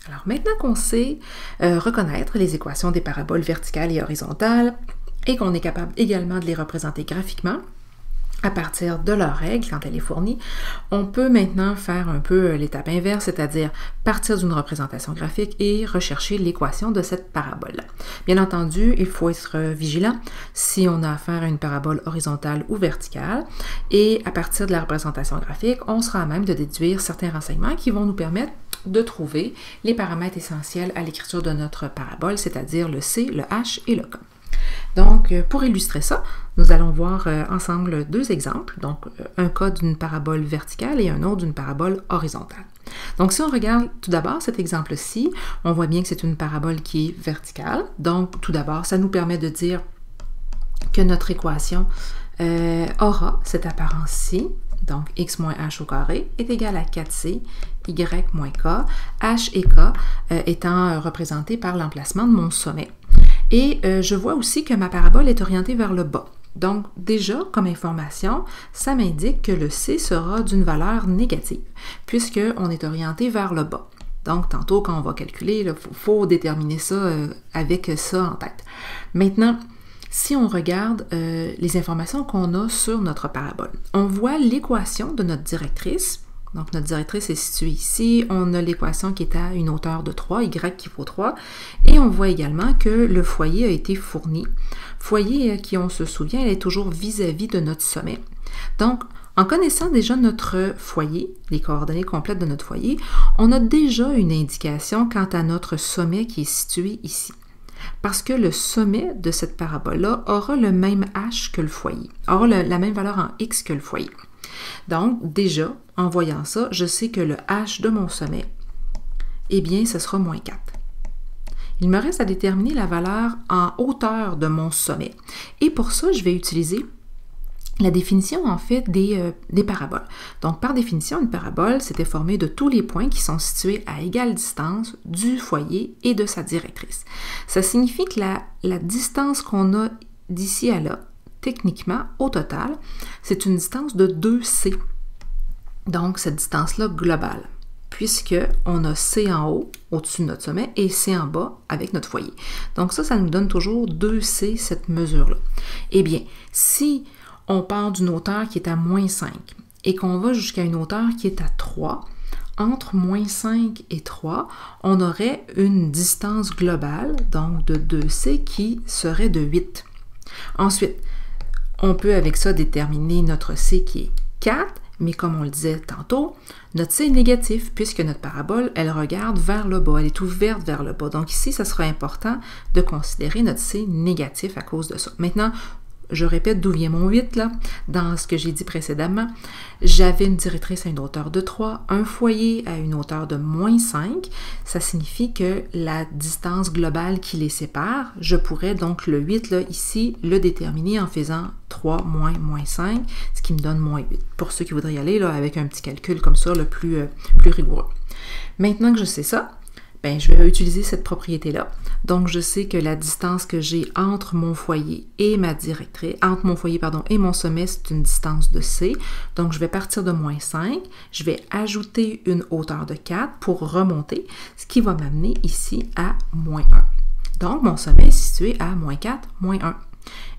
Alors maintenant qu'on sait reconnaître les équations des paraboles verticales et horizontales et qu'on est capable également de les représenter graphiquement à partir de leurs règles quand elle est fournie, on peut maintenant faire un peu l'étape inverse, c'est-à-dire partir d'une représentation graphique et rechercher l'équation de cette parabole-là. Bien entendu, il faut être vigilant si on a affaire à une parabole horizontale ou verticale et à partir de la représentation graphique, on sera à même de déduire certains renseignements qui vont nous permettre de trouver les paramètres essentiels à l'écriture de notre parabole, c'est-à-dire le C, le H et le K. Donc, pour illustrer ça, nous allons voir ensemble deux exemples, donc un cas d'une parabole verticale et un autre d'une parabole horizontale. Donc, si on regarde tout d'abord cet exemple-ci, on voit bien que c'est une parabole qui est verticale. Donc, tout d'abord, ça nous permet de dire que notre équation aura cette apparence-ci. Donc, x moins h au carré est égal à 4c, y moins k, h et k étant représentés par l'emplacement de mon sommet. Et je vois aussi que ma parabole est orientée vers le bas. Donc, déjà, comme information, ça m'indique que le c sera d'une valeur négative, puisqu'on est orienté vers le bas. Donc, tantôt, quand on va calculer, il faut déterminer ça avec ça en tête. Maintenant, si on regarde les informations qu'on a sur notre parabole, on voit l'équation de notre directrice. Donc, notre directrice est située ici. On a l'équation qui est à une hauteur de 3, y qui vaut 3. Et on voit également que le foyer a été fourni. Foyer qui, on se souvient, elle est toujours vis-à-vis de notre sommet. Donc, en connaissant déjà notre foyer, les coordonnées complètes de notre foyer, on a déjà une indication quant à notre sommet qui est situé ici. Parce que le sommet de cette parabole-là aura le même h que le foyer, aura la même valeur en x que le foyer. Donc, déjà, en voyant ça, je sais que le h de mon sommet, eh bien, ce sera moins 4. Il me reste à déterminer la valeur en hauteur de mon sommet. Et pour ça, je vais utiliser la définition, en fait, des paraboles. Donc, par définition, une parabole, c'était formé de tous les points qui sont situés à égale distance du foyer et de sa directrice. Ça signifie que la distance qu'on a d'ici à là, techniquement, au total, c'est une distance de 2C. Donc, cette distance-là globale, puisqu'on a C en haut, au-dessus de notre sommet, et C en bas avec notre foyer. Donc, ça nous donne toujours 2C, cette mesure-là. Eh bien, si on part d'une hauteur qui est à moins 5 et qu'on va jusqu'à une hauteur qui est à 3, entre moins 5 et 3, on aurait une distance globale, donc de 2C, qui serait de 8. Ensuite, on peut avec ça déterminer notre C qui est 4, mais comme on le disait tantôt, notre C est négatif puisque notre parabole, elle regarde vers le bas, elle est ouverte vers le bas. Donc ici, ça sera important de considérer notre C négatif à cause de ça. Maintenant, je répète d'où vient mon 8 là, dans ce que j'ai dit précédemment. J'avais une directrice à une hauteur de 3, un foyer à une hauteur de moins 5. Ça signifie que la distance globale qui les sépare, je pourrais donc le 8 là, ici, le déterminer en faisant 3 moins 5, ce qui me donne moins 8. Pour ceux qui voudraient y aller là, avec un petit calcul comme ça, le plus rigoureux. Maintenant que je sais ça, ben, je vais utiliser cette propriété-là. Donc, je sais que la distance que j'ai entre mon foyer et ma directrice, entre mon foyer, et mon sommet, c'est une distance de C. Donc, je vais partir de moins 5. Je vais ajouter une hauteur de 4 pour remonter, ce qui va m'amener ici à moins 1. Donc, mon sommet est situé à moins 4, moins 1.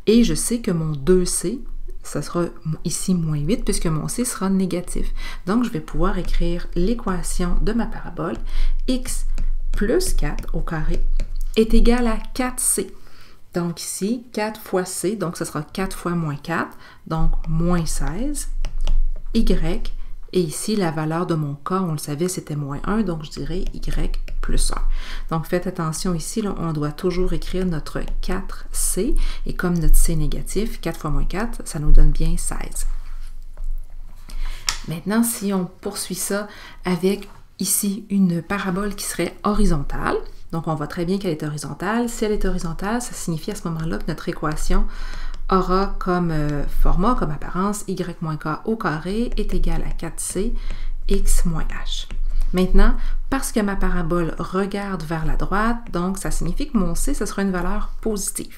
Et je sais que mon 2C, ça sera ici moins 8 puisque mon C sera négatif. Donc, je vais pouvoir écrire l'équation de ma parabole x plus 4 au carré est égal à 4C. Donc ici, 4 fois C, donc ce sera 4 fois moins 4, donc moins 16, Y, et ici, la valeur de mon K, on le savait, c'était moins 1, donc je dirais Y plus 1. Donc faites attention ici, là, on doit toujours écrire notre 4C, et comme notre C est négatif, 4 fois moins 4, ça nous donne bien 16. Maintenant, si on poursuit ça avec ici une parabole qui serait horizontale, donc on voit très bien qu'elle est horizontale. Si elle est horizontale, ça signifie à ce moment-là que notre équation aura comme format, comme apparence, y moins k au carré est égal à 4c, x moins h. Maintenant, parce que ma parabole regarde vers la droite, donc ça signifie que mon C, ce sera une valeur positive.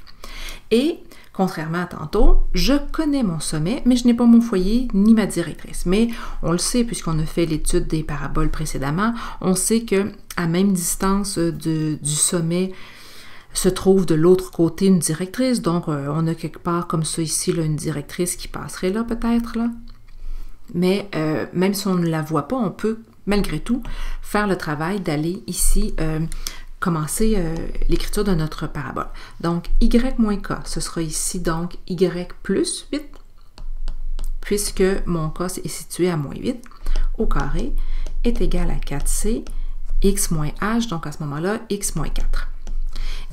Et contrairement à tantôt, je connais mon sommet, mais je n'ai pas mon foyer ni ma directrice. Mais on le sait, puisqu'on a fait l'étude des paraboles précédemment, on sait qu'à même distance du sommet se trouve de l'autre côté une directrice. Donc, on a quelque part comme ça ici, là, une directrice qui passerait là peut-être. Là. Mais même si on ne la voit pas, on peut malgré tout faire le travail d'aller ici commencer l'écriture de notre parabole. Donc, y moins k, ce sera ici donc y plus 8, puisque mon k est situé à moins 8, au carré, est égal à 4c, x moins h, donc à ce moment-là, x moins 4.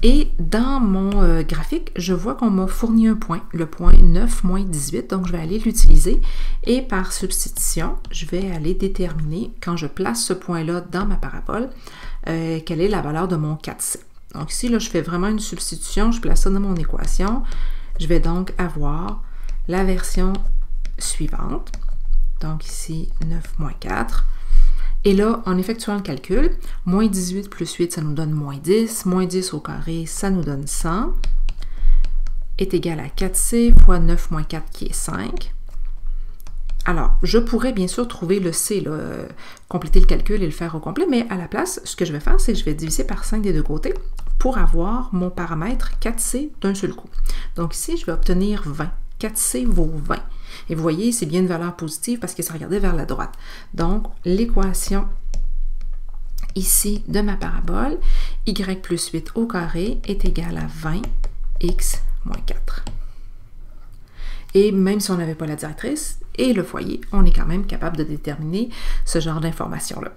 Et dans mon graphique, je vois qu'on m'a fourni un point, le point 9 moins 18, donc je vais aller l'utiliser et par substitution, je vais aller déterminer, quand je place ce point-là dans ma parabole, quelle est la valeur de mon 4c. Donc ici, là, je fais vraiment une substitution, je place ça dans mon équation. Je vais donc avoir la version suivante. Donc ici, 9 moins 4. Et là, en effectuant le calcul, moins 18 plus 8, ça nous donne moins 10. Moins 10 au carré, ça nous donne 100. Est égal à 4c fois 9 moins 4 qui est 5. Alors, je pourrais bien sûr trouver le C, là, compléter le calcul et le faire au complet, mais à la place, ce que je vais faire, c'est que je vais diviser par 5 des deux côtés pour avoir mon paramètre 4C d'un seul coup. Donc ici, je vais obtenir 20. 4C vaut 20. Et vous voyez, c'est bien une valeur positive parce que ça regardait vers la droite. Donc, l'équation ici de ma parabole, y plus 8 au carré est égal à 20, x moins 4. Et même si on n'avait pas la directrice et le foyer, on est quand même capable de déterminer ce genre d'informations-là.